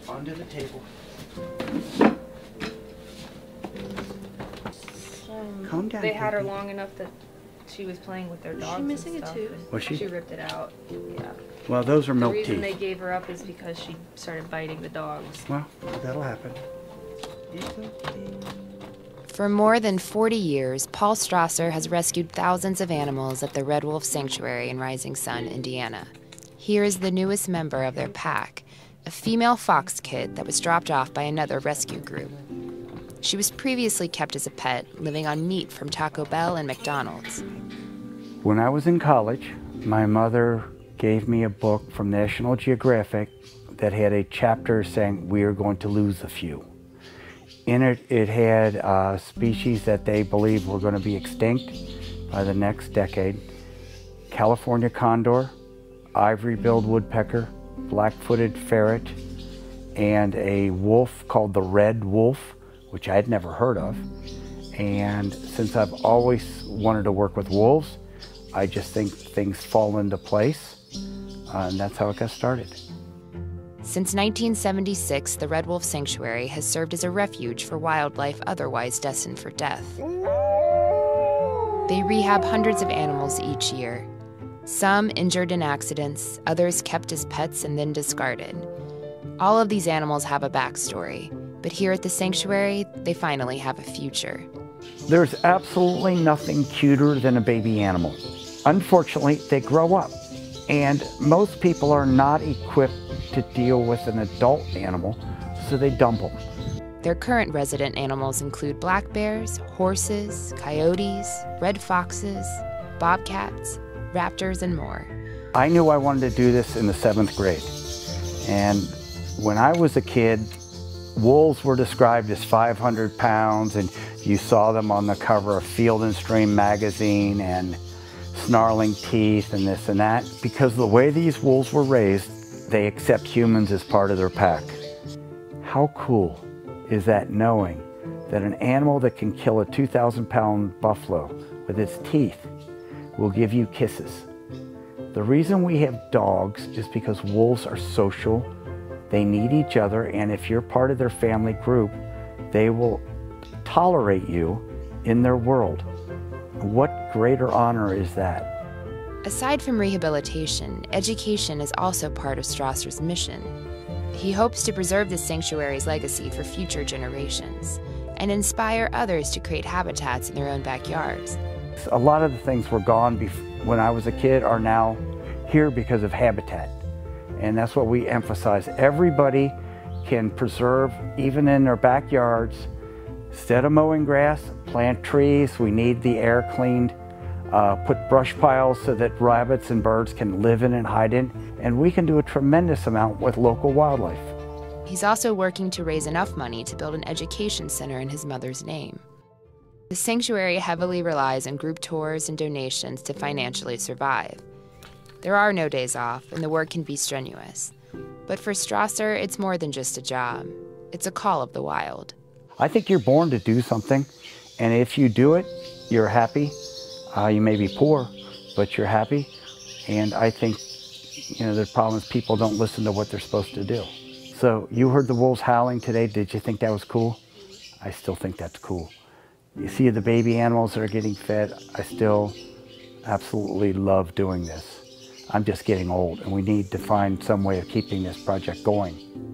Under the table. Calm down. They had her baby. long enough that she was playing with their dogs. Is she missing and a stuff, tooth? and Was she? She ripped it out. Yeah. Well, those are The milk reason teeth. they gave her up is because she started biting the dogs. Well, that'll happen. It's okay. For more than 40 years, Paul Strasser has rescued thousands of animals at the Red Wolf Sanctuary in Rising Sun, Indiana. Here is the newest member of their pack, a female fox kid that was dropped off by another rescue group. She was previously kept as a pet, living on meat from Taco Bell and McDonald's. When I was in college, my mother gave me a book from National Geographic that had a chapter saying we are going to lose a few. In it, it had species that they believed were going to be extinct by the next decade. California condor, ivory-billed woodpecker, black-footed ferret, and a wolf called the red wolf, which I had never heard of. And since I've always wanted to work with wolves, I just think things fall into place, and that's how it got started. Since 1976, the Red Wolf Sanctuary has served as a refuge for wildlife otherwise destined for death. They rehab hundreds of animals each year. Some injured in accidents, others kept as pets and then discarded. All of these animals have a backstory, but here at the sanctuary, they finally have a future. There's absolutely nothing cuter than a baby animal. Unfortunately, they grow up, and most people are not equipped to deal with an adult animal, so they dump them. Their current resident animals include black bears, horses, coyotes, red foxes, bobcats, raptors, and more. I knew I wanted to do this in the 7th grade, and when I was a kid, wolves were described as 500 pounds, and you saw them on the cover of Field and Stream magazine, and snarling teeth and this and that. Because of the way these wolves were raised, they accept humans as part of their pack. How cool is that, knowing that an animal that can kill a 2,000-pound buffalo with its teeth will give you kisses? The reason we have dogs is because wolves are social. They need each other, and if you're part of their family group, they will tolerate you in their world. What greater honor is that? Aside from rehabilitation, education is also part of Strasser's mission. He hopes to preserve the sanctuary's legacy for future generations and inspire others to create habitats in their own backyards. A lot of the things were gone when I was a kid are now here because of habitat. And that's what we emphasize. Everybody can preserve, even in their backyards. Instead of mowing grass, plant trees. We need the air cleaned. Put brush piles so that rabbits and birds can live in and hide in. And we can do a tremendous amount with local wildlife. He's also working to raise enough money to build an education center in his mother's name. The sanctuary heavily relies on group tours and donations to financially survive. There are no days off, and the work can be strenuous. But for Strasser, it's more than just a job. It's a call of the wild. I think you're born to do something, and if you do it, you're happy. You may be poor, but you're happy. And I think, the problem is people don't listen to what they're supposed to do. So you heard the wolves howling today. Did you think that was cool? I still think that's cool. You see the baby animals that are getting fed. I still absolutely love doing this. I'm just getting old, and we need to find some way of keeping this project going.